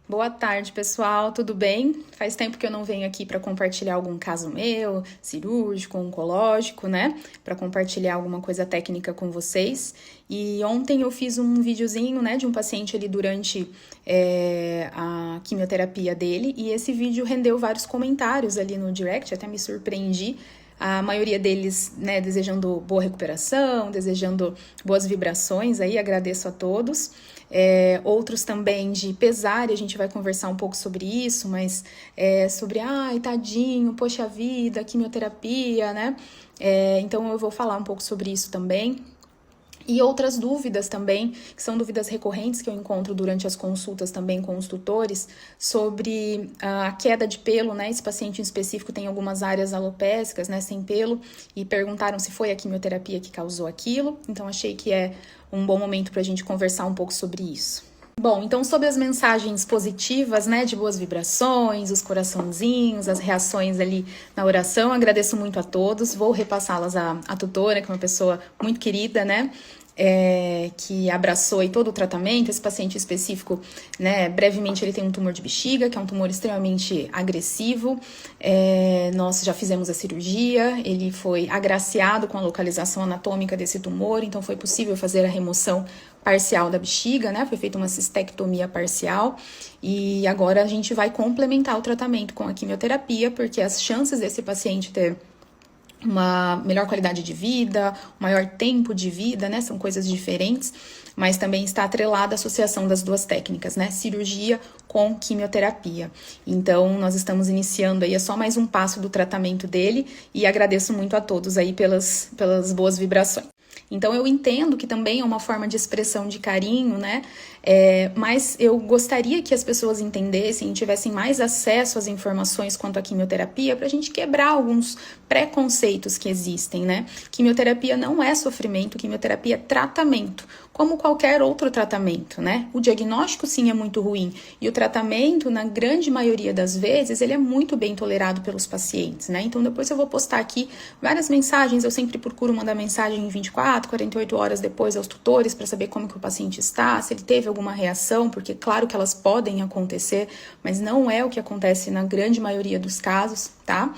Boa tarde, pessoal, tudo bem? Faz tempo que eu não venho aqui para compartilhar algum caso meu, cirúrgico, oncológico, né? Para compartilhar alguma coisa técnica com vocês. E ontem eu fiz um videozinho, né, de um paciente ali durante a quimioterapia dele, e esse vídeo rendeu vários comentários ali no direct, até me surpreendi. A maioria deles, né, desejando boa recuperação, desejando boas vibrações aí, agradeço a todos. Outros também de pesar, e a gente vai conversar um pouco sobre isso, mas sobre, ai, tadinho, poxa vida, quimioterapia, né? Então eu vou falar um pouco sobre isso também. E outras dúvidas também, que são dúvidas recorrentes que eu encontro durante as consultas também com os tutores, sobre a queda de pelo, né? Esse paciente em específico tem algumas áreas alopécicas, né, sem pelo, e perguntaram se foi a quimioterapia que causou aquilo, então achei que é um bom momento para a gente conversar um pouco sobre isso. Bom, então sobre as mensagens positivas, né, de boas vibrações, os coraçãozinhos, as reações ali na oração, agradeço muito a todos, vou repassá-las à tutora, que é uma pessoa muito querida, né, que abraçou aí todo o tratamento. Esse paciente específico, né, brevemente ele tem um tumor de bexiga, que é um tumor extremamente agressivo, nós já fizemos a cirurgia, ele foi agraciado com a localização anatômica desse tumor, então foi possível fazer a remoção parcial da bexiga, né? Foi feita uma cistectomia parcial e agora a gente vai complementar o tratamento com a quimioterapia, porque as chances desse paciente ter uma melhor qualidade de vida, um maior tempo de vida, né? São coisas diferentes, mas também está atrelada a associação das duas técnicas, né? Cirurgia com quimioterapia. Então, nós estamos iniciando aí, é só mais um passo do tratamento dele, e agradeço muito a todos aí pelas boas vibrações. Então, eu entendo que também é uma forma de expressão de carinho, né? Mas eu gostaria que as pessoas entendessem e tivessem mais acesso às informações quanto à quimioterapia para a gente quebrar alguns preconceitos que existem, né? Quimioterapia não é sofrimento, quimioterapia é tratamento, como qualquer outro tratamento, né? O diagnóstico, sim, é muito ruim, e o tratamento, na grande maioria das vezes, ele é muito bem tolerado pelos pacientes, né? Então, depois eu vou postar aqui várias mensagens, eu sempre procuro mandar mensagem em 24, 48 horas depois aos tutores para saber como que o paciente está, se ele teve alguma reação, porque claro que elas podem acontecer, mas não é o que acontece na grande maioria dos casos, tá?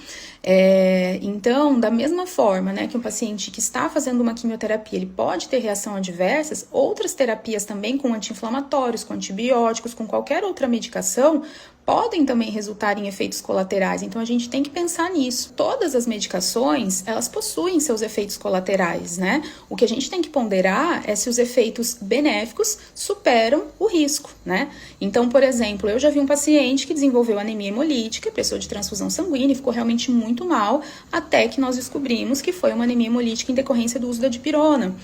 Então, da mesma forma, né, que um paciente que está fazendo uma quimioterapia, ele pode ter reação adversas, outras terapias também com anti-inflamatórios, com antibióticos, com qualquer outra medicação, podem também resultar em efeitos colaterais, então a gente tem que pensar nisso. Todas as medicações, elas possuem seus efeitos colaterais, né? O que a gente tem que ponderar é se os efeitos benéficos superam o risco, né? Então, por exemplo, eu já vi um paciente que desenvolveu anemia hemolítica, precisou de transfusão sanguínea, ficou realmente muito mal, até que nós descobrimos que foi uma anemia hemolítica em decorrência do uso da dipirona.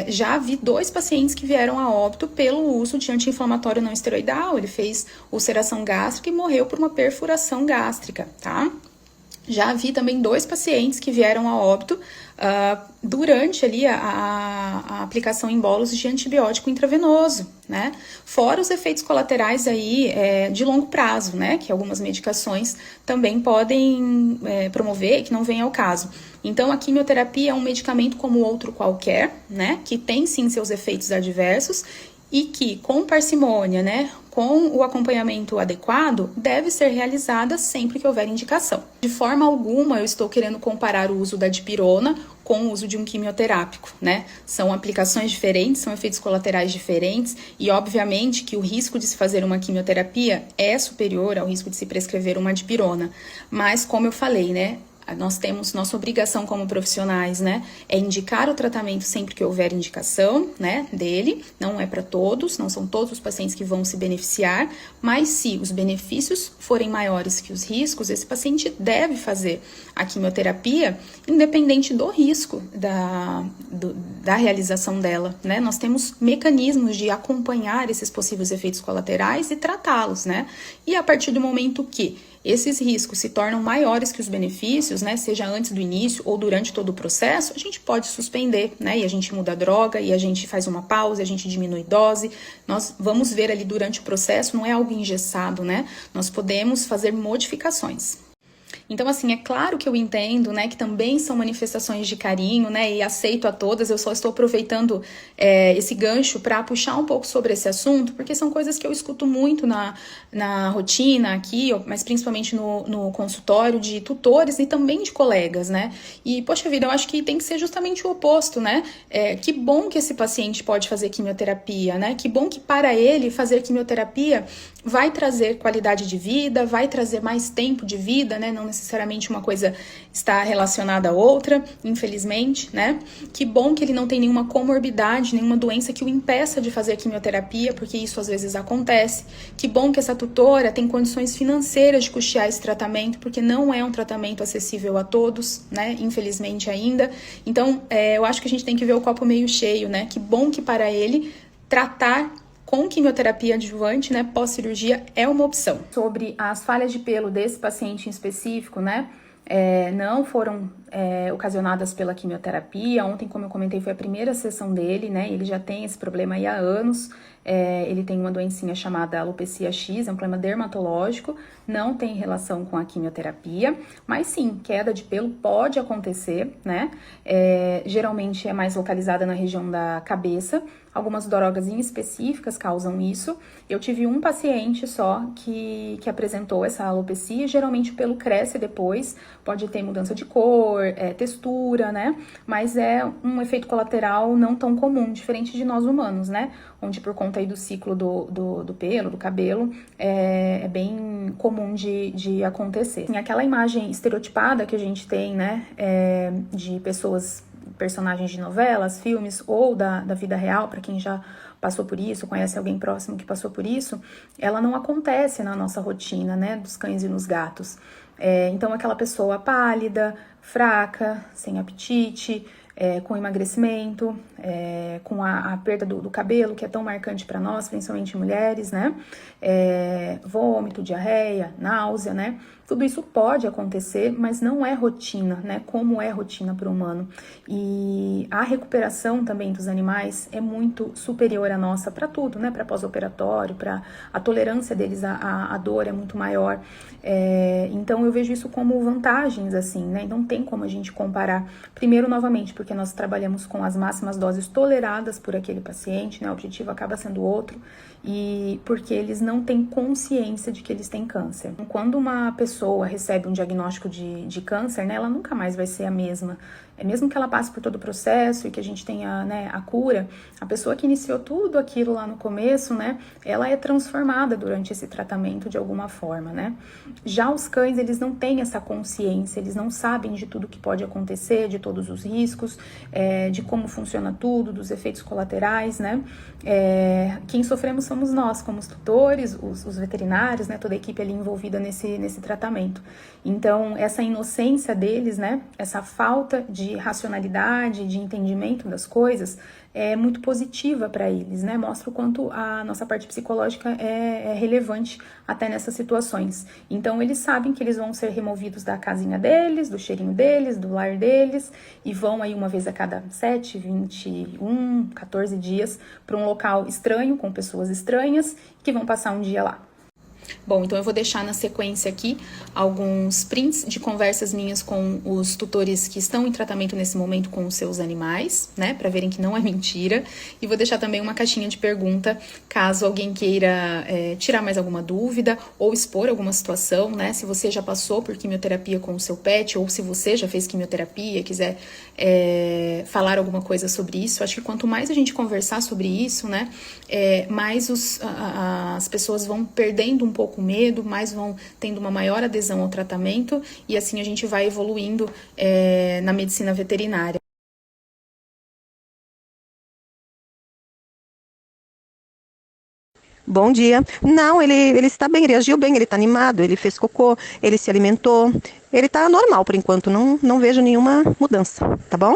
Já vi 2 pacientes que vieram a óbito pelo uso de anti-inflamatório não esteroidal, ele fez ulceração gástrica e morreu por uma perfuração gástrica, tá? Já vi também 2 pacientes que vieram a óbito durante ali a aplicação em bolos de antibiótico intravenoso, né? Fora os efeitos colaterais aí de longo prazo, né? Que algumas medicações também podem promover, que não vem ao caso. Então, a quimioterapia é um medicamento como outro qualquer, né? Que tem sim seus efeitos adversos e que, com parcimônia, né, com o acompanhamento adequado, deve ser realizada sempre que houver indicação. De forma alguma, eu estou querendo comparar o uso da dipirona com o uso de um quimioterápico, né? São aplicações diferentes, são efeitos colaterais diferentes, e obviamente que o risco de se fazer uma quimioterapia é superior ao risco de se prescrever uma dipirona. Mas, como eu falei, né, nós temos nossa obrigação como profissionais, né, é indicar o tratamento sempre que houver indicação, né, dele. Não é para todos, não são todos os pacientes que vão se beneficiar, mas se os benefícios forem maiores que os riscos, esse paciente deve fazer a quimioterapia, independente do risco da realização dela, né. Nós temos mecanismos de acompanhar esses possíveis efeitos colaterais e tratá-los, né, e a partir do momento que esses riscos se tornam maiores que os benefícios, né, seja antes do início ou durante todo o processo, a gente pode suspender, né, e a gente muda a droga, e a gente faz uma pausa, a gente diminui dose. Nós vamos ver ali durante o processo, não é algo engessado, né, nós podemos fazer modificações. Então, assim, é claro que eu entendo, né, que também são manifestações de carinho, né, e aceito a todas. Eu só estou aproveitando esse gancho para puxar um pouco sobre esse assunto, porque são coisas que eu escuto muito na rotina aqui, mas principalmente no consultório de tutores e também de colegas, né? E, poxa vida, eu acho que tem que ser justamente o oposto, né? Que bom que esse paciente pode fazer quimioterapia, né? Que bom que para ele fazer quimioterapia vai trazer qualidade de vida, vai trazer mais tempo de vida, né? Não necessariamente uma coisa está relacionada à outra, infelizmente, né? Que bom que ele não tem nenhuma comorbidade, nenhuma doença que o impeça de fazer quimioterapia, porque isso às vezes acontece. Que bom que essa tutora tem condições financeiras de custear esse tratamento, porque não é um tratamento acessível a todos, né? Infelizmente ainda. Então, eu acho que a gente tem que ver o copo meio cheio, né? Que bom que para ele tratar com quimioterapia adjuvante, né, pós-cirurgia, é uma opção. Sobre as falhas de pelo desse paciente em específico, né, não foram ocasionadas pela quimioterapia. Ontem, como eu comentei, foi a primeira sessão dele, né, ele já tem esse problema aí há anos. Ele tem uma doencinha chamada alopecia X, é um problema dermatológico, não tem relação com a quimioterapia, mas sim, queda de pelo pode acontecer, né? Geralmente é mais localizada na região da cabeça. Algumas drogas em específicas causam isso. Eu tive um paciente só que apresentou essa alopecia. Geralmente o pelo cresce depois, pode ter mudança de cor, textura, né? Mas é um efeito colateral não tão comum, diferente de nós humanos, né? Onde por conta aí do ciclo do pelo, do cabelo, é bem comum de acontecer. Assim, aquela imagem estereotipada que a gente tem, né, de personagens de novelas, filmes ou da vida real, para quem já passou por isso, conhece alguém próximo que passou por isso, ela não acontece na nossa rotina, né, dos cães e nos gatos. Então, aquela pessoa pálida, fraca, sem apetite, com emagrecimento, com a perda do cabelo, que é tão marcante para nós, principalmente mulheres, né? Vômito, diarreia, náusea, né? Tudo isso pode acontecer, mas não é rotina, né? Como é rotina para o humano. E a recuperação também dos animais é muito superior à nossa para tudo, né? Para pós-operatório, para a tolerância deles à dor é muito maior. Então eu vejo isso como vantagens, assim, né? Não tem como a gente comparar. Primeiro, novamente, porque nós trabalhamos com as máximas doses toleradas por aquele paciente, né? O objetivo acaba sendo outro, e porque eles não têm consciência de que eles têm câncer. Quando uma pessoa recebe um diagnóstico de câncer, né, ela nunca mais vai ser a mesma. Mesmo que ela passe por todo o processo e que a gente tenha, né, a cura, a pessoa que iniciou tudo aquilo lá no começo, né, ela é transformada durante esse tratamento de alguma forma, né. Já os cães, eles não têm essa consciência, eles não sabem de tudo que pode acontecer, de todos os riscos, de como funciona tudo, dos efeitos colaterais, né. Quem sofremos somos nós, como os tutores, os veterinários, né, toda a equipe ali envolvida nesse tratamento. Então, essa inocência deles, né, essa falta de racionalidade, de entendimento das coisas, é muito positiva para eles, né? Mostra o quanto a nossa parte psicológica é relevante até nessas situações. Então, eles sabem que eles vão ser removidos da casinha deles, do cheirinho deles, do lar deles, e vão aí uma vez a cada 7, 21, 14 dias para um local estranho, com pessoas estranhas, que vão passar um dia lá. Bom, então eu vou deixar na sequência aqui alguns prints de conversas minhas com os tutores que estão em tratamento nesse momento com os seus animais, né, para verem que não é mentira. E vou deixar também uma caixinha de pergunta, caso alguém queira tirar mais alguma dúvida ou expor alguma situação, né, se você já passou por quimioterapia com o seu pet ou se você já fez quimioterapia e quiser falar alguma coisa sobre isso. Acho que quanto mais a gente conversar sobre isso, né, mais as pessoas vão perdendo um pouco o medo, mais vão tendo uma maior adesão ao tratamento e assim a gente vai evoluindo na medicina veterinária. Bom dia. Não, ele está bem, ele agiu bem, ele está animado, ele fez cocô, ele se alimentou. Ele está normal por enquanto, não vejo nenhuma mudança, tá bom?